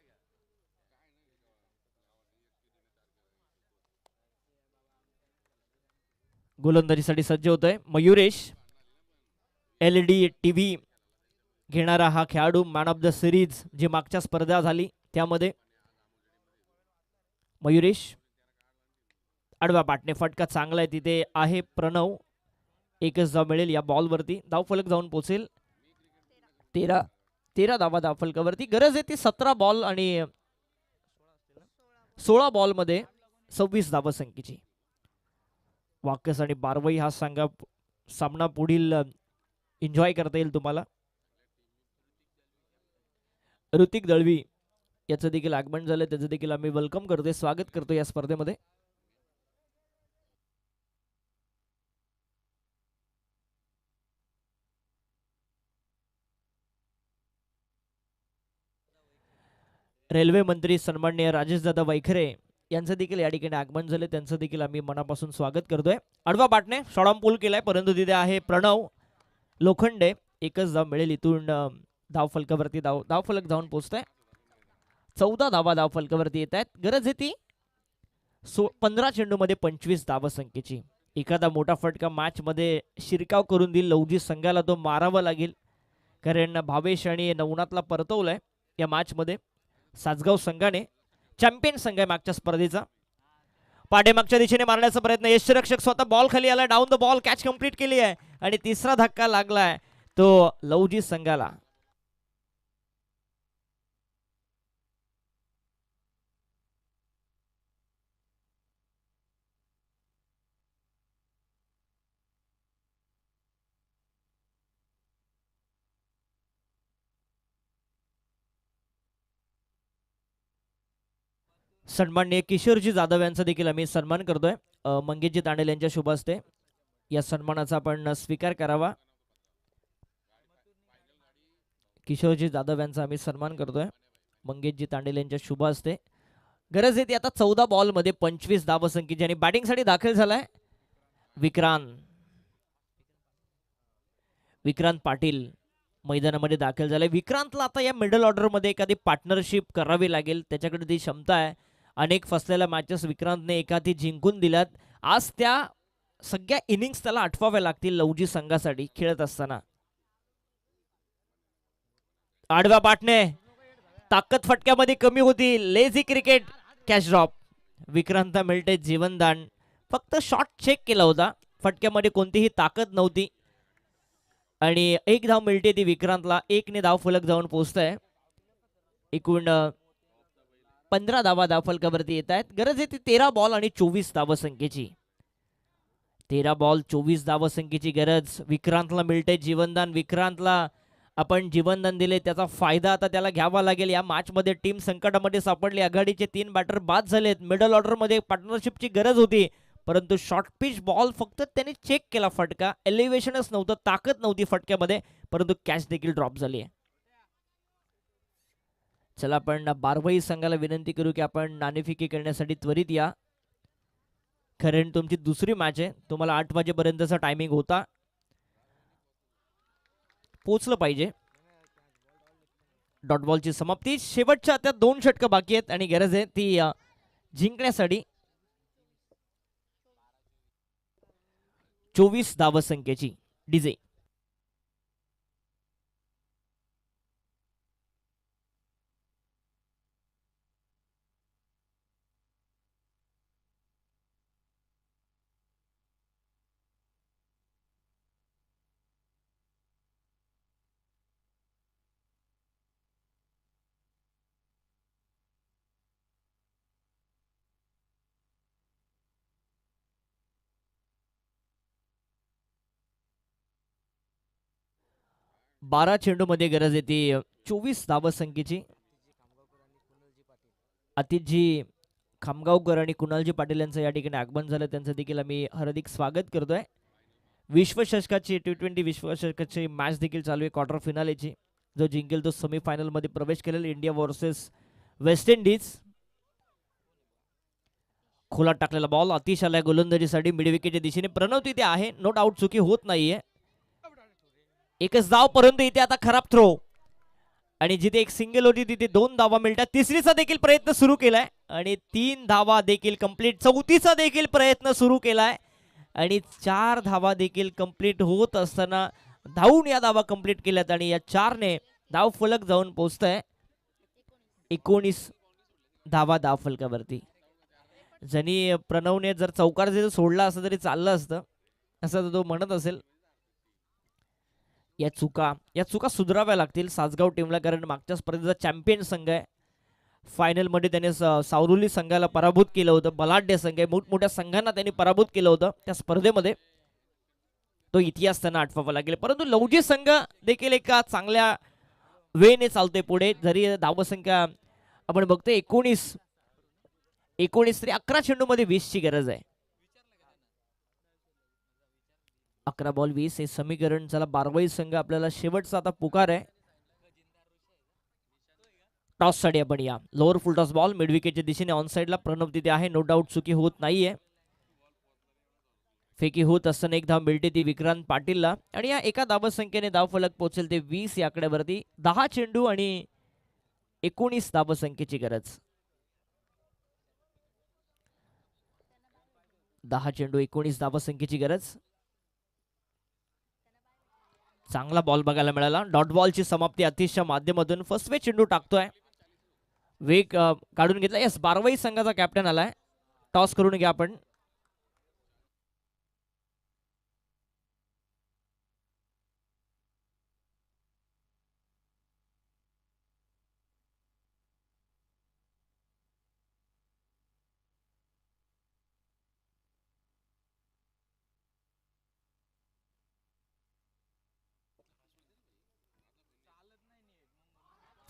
गोलंदाजीसाठी सज्ज होतोय मयुरेश. LED टीव्ही घेणारा हा खेळाडू, मॅन ऑफ द सिरीज जी मागच्या स्पर्धा झाली त्यामध्ये. मयुरेश आडवा पाटणे फटका चांगला आहे, तिथे आहे प्रणव. एकच धाव मिळेल या बॉलवरती. धावफलक जाऊन पोहोचेल. 13 धावा फलकावरती. गरज आहे ती 17 बॉल आणि 16 बॉल मध्ये 26 धावा संख्येची. वाकस आणि बारवाई हा सामना पुढील एन्जॉय करता येईल तुम्हाला. ऋतिक दळवी याचं देखील आगमन झालं, त्याचं देखील आम्ही वेलकम करतोय, स्वागत करतो या स्पर्धेमध्ये. रेल्वे मंत्री सन्माननीय राजेशदादा वैखरे यांचं देखील या ठिकाणी आगमन झाले, त्यांचं देखील आम्ही मनापासून स्वागत करतोय. आडवा पाटणे शॉर्ट पूल केलाय, परंतु तिथे आहे प्रणव लोखंडे. एकच धाव मिळेल इथून. धाव फलकावरती धाव फलक जाऊन पोहोचतोय. 14 धावा फलकावरती येत आहेत. गरज आहे ती 15 चेंडूमध्ये 25 धावा संख्येची. एखादा मोठा फटका मॅच मध्ये शिरकाव करून देईल लवजी संघाला, तो मारावा लागेल, कारण भावेश आणि नवनाथला परतवलंय या मॅच मध्ये. सासगाव संघाने, चॅम्पियन संघ आहे मागच्या स्पर्धेचा. पाठीमागच्या दिशेने मारण्याचा प्रयत्न, यष्टीरक्षक स्वतः बॉल खाली आला, down the ball, catch complete केली आहे आणि तिसरा धक्का लागलाय तो लवजी संघाला. सन्माननीय किशोरजी जाधव यांचा देखील आम्ही सन्मान करतोय. मंगेशजी तांडेल यांच्या शुभ हस्ते या सन्मानाचा आपण स्वीकार करावा. किशोरजी जाधव यांचा आम्ही सन्मान करतोय मंगेशजी तांडेल यांच्या शुभ हस्ते. गरज आहे ती आता 14 बॉलमध्ये 25 धावसंख्येची आणि बॅटिंगसाठी दाखल झालाय विक्रांत पाटील मैदानामध्ये दाखल झाले. विक्रांतला आता या मिडल ऑर्डरमध्ये एखादी पार्टनरशिप करावी लागेल. त्याच्याकडे ती क्षमता आहे. अनेक फसलेल्या मॅचेस विक्रांतने एखादी जिंकून दिल्यात. आज त्या सगळ्या इनिंग्स त्याला आठवाव्या लागतील लवजी संघासाठी खेळत असताना. आडव्या पाटणे ताकद फटक्यामध्ये कमी होती. Lazy cricket catch drop. Vikrant मिळते जीवनदान. फक्त शॉट चेक केला होता. फटक्यामध्ये कोणतीही ताकद नव्हती आणि एक धाव मिळते ती विक्रांतला. 1 ने धाव फलक जाऊन पोहोचतंय. एकूण 15 धावा धावफलकावरती येत आहेत. गरज आहे ती 13 बॉल आणि 24 धावसंख्येची. 13 बॉल 24 धावसंख्येची गरज. विक्रांतला मिळते जीवनदान. विक्रांतला आपण जीवनदान दिले त्याचा फायदा आता त्याला घ्यावा लागेल. या मॅचमध्ये टीम संकटामध्ये सापडली. आघाडीचे 3 बॅटर बाद झालेत. मिडल ऑर्डरमध्ये पार्टनरशिपची गरज होती परंतु शॉर्ट पिच बॉल फक्त त्याने चेक केला. फटका एलिव्हेशनच नव्हतं, ताकद नव्हती फटक्यामध्ये परंतु कॅच देखील ड्रॉप झाली आहे. चला आपण बारवाई संघाला विनंती करू की आपण नाणेफेकी करण्यासाठी त्वरित या. खरं तुमची दुसरी मॅच आहे. तुम्हाला 8 वाजेपर्यंतचा टायमिंग होता. पोचलं पाहिजे. डॉट बॉलची समाप्ती. शेवटच्या आता 2 षटकं बाकी आहेत आणि गरज आहे ती जिंकण्यासाठी. 24 धावसंख्येची डीजे. बारा चेंडूमध्ये गरज आहे ती 24 धावसंख्येची. अतिथजी खामगावकर आणि कुणालजी पाटील यांचं या ठिकाणी आगमन झालं. त्यांचं देखील आम्ही हार्दिक स्वागत करतोय. विश्वचषकाची T20 विश्वचषकाची मॅच देखील चालू आहे क्वार्टर फिनालेची. जो जिंकेल तो सेमीफायनलमध्ये प्रवेश करेल. India versus West Indies. खोलात टाकलेला बॉल अतिश आलाय गोलंदाजीसाठी मिड विकेटच्या दिशेने. प्रणव तिथे आहे, नो डाऊट चुकी होत नाहीये. एकच धाव परंतु इथे आता खराब थ्रो आणि जिथे एक सिंगल होती तिथे 2 धावा मिळतात. तिसरीचा देखील प्रयत्न सुरू केलाय आणि 3 धावा देखील कंप्लीट. 34चा देखील प्रयत्न सुरू केलाय आणि 4 धावा देखील कंप्लीट होत असताना धावून या धावा कंप्लीट केल्यात आणि या 4 ने धाव फलक जाऊन पोहोचतंय 19 धावा धाव फलकावरती. जणी प्रणवने जर चौकार जर सोडला असं तरी चाललं असतं असं तो म्हणत असेल. या चुका सुधाराव्या लागतील सासगाव टीमला, कारण मागच्या स्पर्धेचा चॅम्पियन संघ आहे. फायनल मध्ये त्याने सावरुली संघाला पराभूत केलं होतं. बलाढ्य संघ आहे, मोठमोठ्या संघांना त्यांनी पराभूत केलं होतं त्या स्पर्धेमध्ये. तो इतिहास त्यांना आठवावा लागेल. परंतु लवजी संघ देखील एका चांगल्या वेने चालतोय पुढे. जरी धावसंख्या आपण बघतोय 19 तरी 11 चेंडूमध्ये 20 ची गरज आहे. 11 बॉल 20 हे समीकरण. चला बारवाई संघ आपल्याला शेवटचा आता पुकार आहे. टॉस साठी आपण या. Lower full toss ball mid विकेटच्या दिशेने ऑन साइडला. प्रणव तिथे आहे, नो डाऊट चुकी होत नाहीये. फेकी होत असताना एक धाव मिळते ती विक्रांत पाटीलला आणि या एका धावसंख्येने धाव फलक पोहोचेल ते 20 या आकड्यावरती. 10 चेंडू आणि 19 धावसंख्येची गरज. 10 चेंडू 19 धावसंख्येची गरज. चांगला बॉल बघायला मिळाला. डॉट बॉलची समाप्ती अतिशय माध्यमातून. फर्स्ट वे चेंडू टाकतोय, वेग काढून घेतला. यस, बारवाई संघाचा कॅप्टन आलाय. टॉस करून घ्या आपण.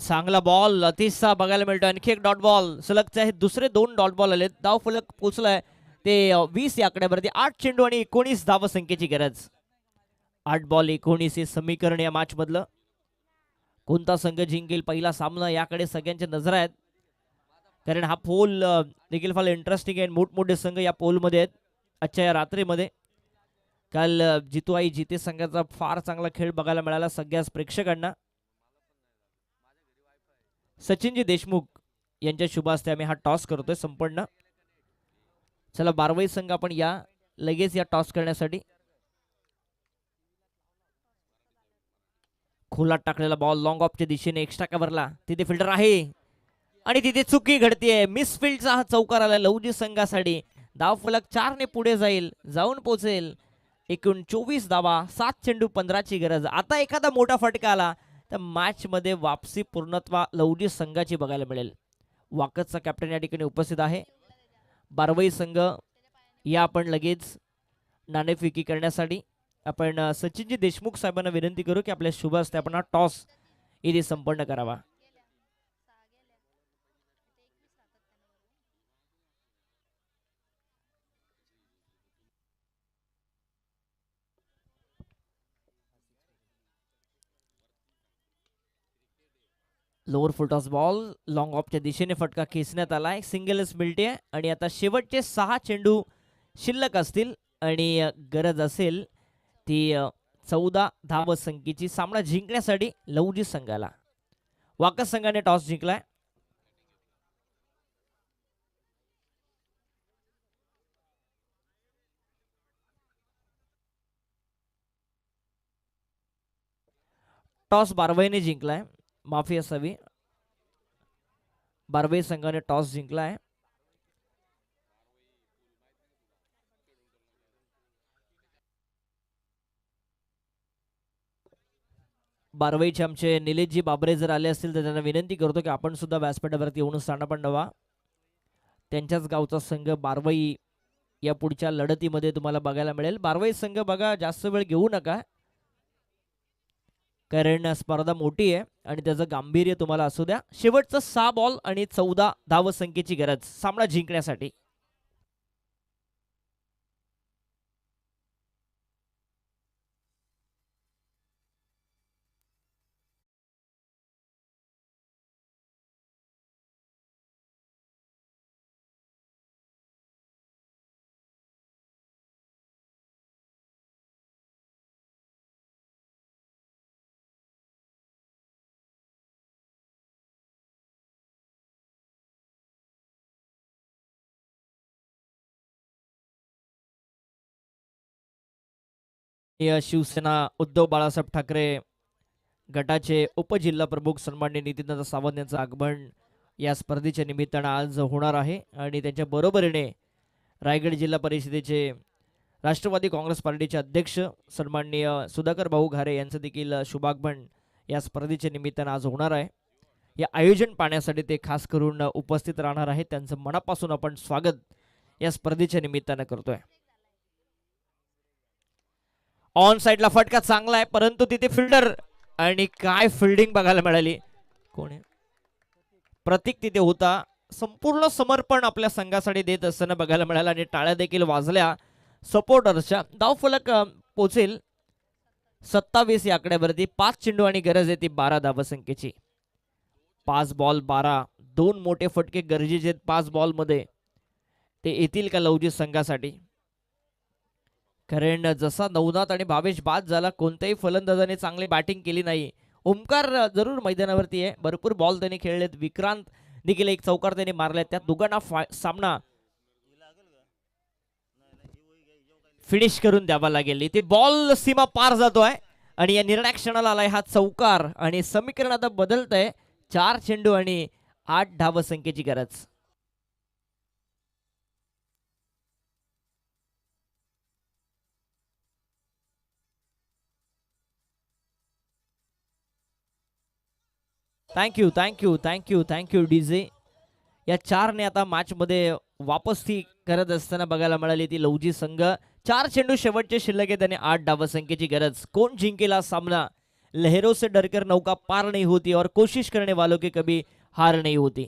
चांगला बॉल अतिशय बघायला मिळतो. आणखी एक डॉट बॉल सलगचे हे दुसरे 2 डॉट बॉल आले. धाव फलक पोहोचलाय ते 20 या आकड्यावरती. 8 चेंडू आणि 19 धाव संख्येची गरज. 8 बॉल 19 हे समीकरण या मॅच मधलं. कोणता संघ जिंकेल पहिला सामना याकडे सगळ्यांच्या नजर आहेत, कारण हा पोल देखील फार इंटरेस्टिंग आहे. मोठमोठे संघ या पोलमध्ये आहेत आजच्या या रात्रीमध्ये. काल जितू आई जिते संघाचा फार चांगला खेळ बघायला मिळाला सगळ्याच प्रेक्षकांना. सचिनजी देशमुख यांच्या शुभ हस्ते आम्ही हा टॉस करतोय संपन्न. चला बारवाई संघ आपण या लगेच या टॉस करण्यासाठी. खोलात टाकलेला बॉल लॉंग ऑफच्या दिशेने एक्स्ट्रा कव्हरला. तिथे फिल्डर आहे आणि तिथे चुकी घडतीये. मिसफिल्डचा हा चौकार आला लवजी संघासाठी. धाव फलक 4 ने पुढे जाऊन पोहोचेल. एकूण 24 धावा, 7 चेंडू 15 ची गरज. आता एखादा मोठा फटका आला तर मॅच मध्ये वापसी पूर्णत्वा लवजी संघाची बघायला मिळेल. वाकतचा कॅप्टन या ठिकाणी उपस्थित आहे. बारवाई संघ या आपण लगेच नाणेफेकी करण्यासाठी आपण सचिनजी देशमुख साहेबांना विनंती करू की आपल्या शुभ हस्ते आपण हा टॉस इथे संपन्न करावा. Lower full toss ball long ऑफच्या दिशेने फटका खेचण्यात आला. एक सिंगलच मिळते आणि आता शेवटचे 6 चेंडू शिल्लक असतील आणि गरज असेल ती 14 धाव संख्येची सामना जिंकण्यासाठी लवजी संघाला. वाकस संघाने टॉस जिंकलाय. टॉस बारवाईने जिंकलाय, माफी असावी. बारवाई संघाने टॉस जिंकलाय. बारवाईचे आमचे निलेशजी बाबरे जर आले असतील तर त्यांना विनंती करतो की आपण सुद्धा व्यासपीठावरती येऊन स्थान नवा. त्यांच्याच गावचा संघ बारवाई या पुढच्या लढतीमध्ये तुम्हाला बघायला मिळेल. बारवाई संघ बघा जास्त वेळ घेऊ नका, कारण स्पर्धा मोठी आहे आणि त्याचं गांभीर्य तुम्हाला असू द्या. शेवटचं 6 बॉल आणि 14 धाव संख्येची गरज सामना जिंकण्यासाठी. शिवसेना उद्धव बाळासाहेब ठाकरे गटाचे उपजिल्हा प्रमुख सन्माननीय नितीनदादा सावंत यांचं आगमन या स्पर्धेच्या निमित्तानं आज होणार आहे. आणि त्यांच्या बरोबरीने रायगड जिल्हा परिषदेचे राष्ट्रवादी काँग्रेस पार्टीचे अध्यक्ष सन्माननीय सुधाकर भाऊ घारे यांचं देखील शुभागमन या स्पर्धेच्या निमित्तानं आज होणार आहे. या आयोजन पाहण्यासाठी ते खास करून उपस्थित राहणार आहेत. त्यांचं मनापासून आपण स्वागत या स्पर्धेच्या निमित्तानं करतोय. ऑन साइडला फटका चांगला आहे, परंतु तिथे फिल्डर आणि काय फिल्डिंग बघायला मिळाली. कोण आहे? प्रतीक तिथे होता. संपूर्ण समर्पण आपल्या संघासाठी देत असताना बघायला मिळालं आणि टाळ्या देखील वाजल्या सपोर्टर्सच्या. धाव फलक पोहोचेल 27 या आकड्यावरती. 5 चेंडू आणि गरज आहे ती 12 धाव संख्येची. 5 बॉल 12. 2 मोठे फटके गरजेचे आहेत 5 बॉल मध्ये. ते येतील का लवजी संघासाठी? कारण जसा नवनाथ आणि भावेश बाद झाला, कोणत्याही फलंदाजाने चांगली बॅटिंग केली नाही. ओमकार जरूर मैदानावरती आहे, भरपूर बॉल त्यांनी खेळलेत. विक्रांत देखील एक चौकार त्यांनी मारले. त्या दोघांना सामना फिनिश करून द्यावा लागेल. इथे बॉल सीमा पार जातोय आणि या निर्णायक क्षणाला आलाय हा चौकार आणि समीकरण आता बदलतंय. 4 चेंडू आणि 8 धाव संख्येची गरज. Thank you thank you thank you thank you DJ. या 4 ने आता मॅच मध्ये वापस ती करत असताना बघायला मिळाली ती लवजी संघ. 4 चेंडू शेवटचे शिल्लक आहेत आणि 8 धाव संख्येची गरज. कोण जिंकेल हा सामना? लहरों से डरकर नौका पार नहीं होती और कोशिश करने वालों की कभी हार नहीं होती.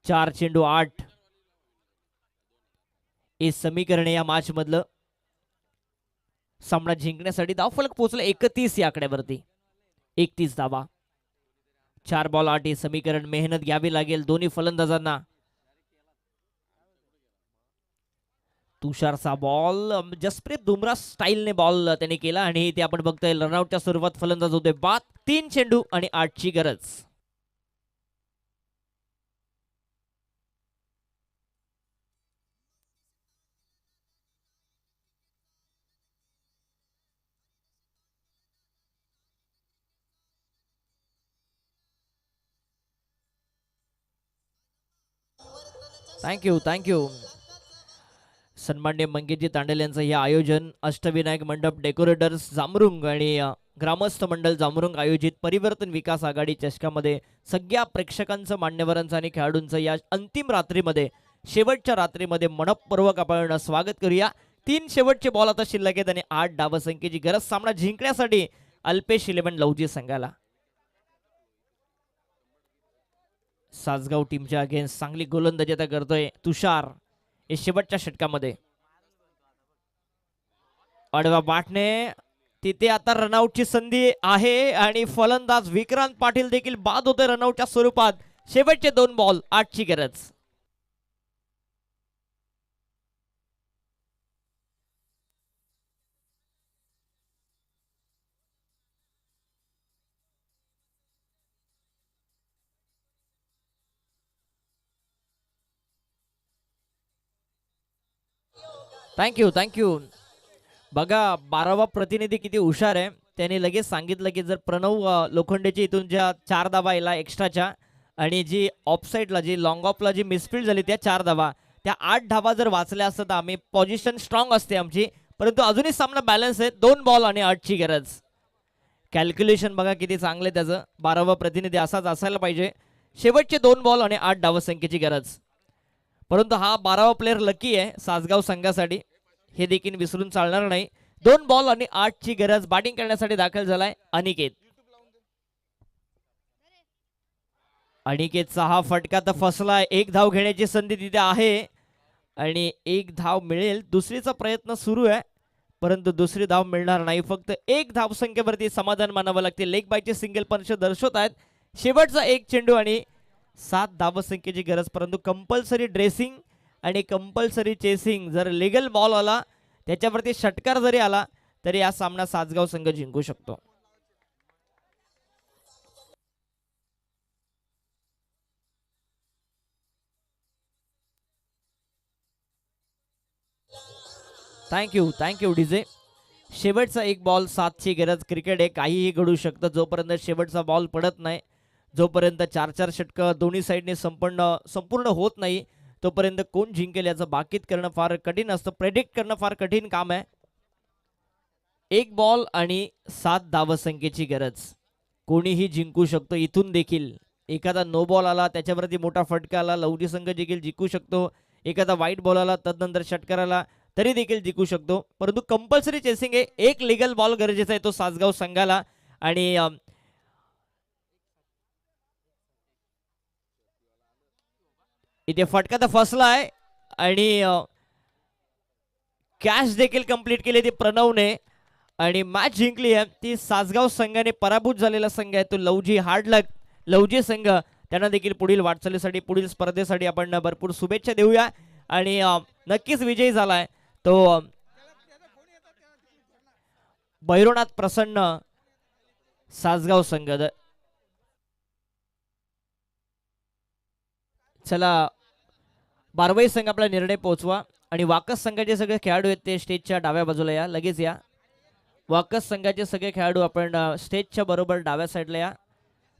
चार चेंडू 8 हे समीकरण या मॅच मधलं. सामना जिंकण्यासाठी धावफलक पोहोचला 31 या आकड्यावरती. 31 धावा. 4 बॉल 8 हे समीकरण. मेहनत घ्यावी लागेल दोन्ही फलंदाजांना. तुषारचा बॉल जसप्रीत बुमराह स्टाईलने बॉल त्याने केला आणि इथे आपण बघतोय रनआउटच्या स्वरूपात फलंदाज होते बाद. 3 चेंडू आणि 8 ची गरज. थँक्यू. सन्मान्य मंगेशजी तांडेल यांचं हे आयोजन अष्टविनायक मंडप डेकोरेटर्स जामरुंग आणि ग्रामस्थ मंडळ जामरुंग आयोजित परिवर्तन विकास आघाडी चषकामध्ये सगळ्या प्रेक्षकांचं, मान्यवरांचं आणि खेळाडूंचं या अंतिम रात्रीमध्ये, शेवटच्या रात्रीमध्ये मनपूर्वक आपण स्वागत करूया. 3 शेवटचे बॉल आता शिल्लक आहेत आणि 8 धावसंख्येची गरज सामना जिंकण्यासाठी अल्पेश 11 लवजी संघाला. सासगाव टीमच्या अगेन्स्ट चांगली गोलंदाजी आता करतोय तुषार हे शेवटच्या षटकामध्ये. अडवा बाटणे तिथे आता रनआउटची संधी आहे आणि फलंदाज विक्रांत पाटील देखील बाद होते रनआउटच्या स्वरूपात. शेवटचे 2 बॉल 8 ची गरज. थँक्यू. बघा 12वा प्रतिनिधी किती हुशार आहे. त्याने लगेच सांगितलं की जर प्रणव लोखंडेची इथून ज्या 4 धावा आला एक्स्ट्राच्या आणि जी ऑफसाईडला, जी लॉंग ऑफला जी मिसफील्ड झाली त्या 4 धावा, त्या 8 धावा जर वाचल्या असतात तर आम्ही पोझिशन स्ट्रॉंग असते आमची. परंतु अजूनही सामना बॅलन्स आहे. 2 बॉल आणि 8 ची गरज. कॅल्क्युलेशन बघा किती चांगले त्याचं. 12वा प्रतिनिधी असाच असायला पाहिजे. शेवटचे 2 बॉल आणि 8 धावसंख्येची गरज. परंतु हा 12वा प्लेअर लकी आहे सासगाव संघासाठी, हे देखील विसरून चालणार नाही. 2 बॉल आणि 8 ची गरज. बॅटिंग करण्यासाठी दाखल झालाय अनिकेत. अनिकेतचा हा फटका तर फसलाय. 1 धाव घेण्याची संधी तिथे आहे आणि 1 धाव मिळेल. दुसरीचा प्रयत्न सुरू आहे परंतु दुसरी धाव मिळणार नाही. फक्त 1 धाव संख्येवरती समाधान मानावं लागते. लेग बायचे सिंगल पंच दर्शवत आहेत. शेवटचा 1 चेंडू आणि 7 धावसंख्येची गरज. परंतु कंपल्सरी ड्रेसिंग आणि कंपल्सरी चेसिंग. जर लिगल बॉल आला, त्याच्यावरती षटकार जरी आला तरी हा सामना सासगाव संघ जिंकू शकतो. Thank you DJ. शेवटचा 1 बॉल 7 ची गरज. क्रिकेट आहे, काहीही घडू शकतं. जोपर्यंत शेवटचा बॉल पडत नाही, जोपर्यंत 4-4 षटकं दोन्ही साईडने संपूर्ण होत नाही, तोपर्यंत कोण जिंकेल याचं बाकीत करणं फार कठीण असतं. प्रेडिक्ट करणं फार कठीण काम आहे. 1 बॉल आणि 7 धावसंख्येची गरज. कोणीही जिंकू शकतो. इथून देखील एखादा नो बॉल आला, त्याच्यावरती मोठा फटका आला, लवजी संघ देखील जिंकू शकतो. एखादा वाईट बॉल आला, तदनंतर षटकार आला तरी देखील जिंकू शकतो. परंतु कंपल्सरी चेसिंग आहे. 1 लिगल बॉल गरजेचा आहे तो सासगाव संघाला. आणि इथे फटका तर फसला आहे आणि कॅच देखील कंप्लीट केली ती प्रणवने आणि मॅच जिंकली आहे ती सासगाव संघाने. पराभूत झालेला संघ आहे तो लवजी. हार्ड लक लवजी संघ. त्यांना देखील पुढील वाटचालीसाठी, पुढील स्पर्धेसाठी आपण भरपूर शुभेच्छा देऊया. आणि नक्कीच विजयी झालाय तो भैरवनाथ प्रसन्न सासगाव संघ. चला बारवाई संघ आपला निर्णय पोहोचवा आणि वाकस संघाचे सगळे खेळाडू आहेत ते स्टेजच्या डाव्या बाजूला या. लगेच या. वाकस संघाचे सगळे खेळाडू आपण स्टेजच्या बरोबर डाव्या साईडला या.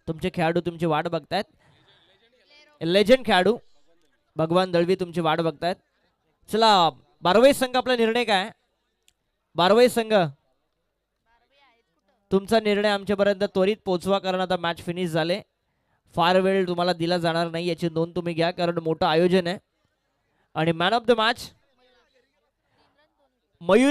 तुमचे खेळाडू तुमची वाट बघतायत. लेजंड खेळाडू भगवान दळवी तुमची वाट बघतायत. चला बारवाई संघ आपला निर्णय काय? बारवाई संघ तुमचा निर्णय आमच्यापर्यंत त्वरित पोहोचवा कारण आता मॅच फिनिश झाले. फार वेळ तुम्हाला दिला जाणार नाही याची नोंद तुम्ही घ्या कारण मोठं आयोजन आहे. आणि man of the match Mayur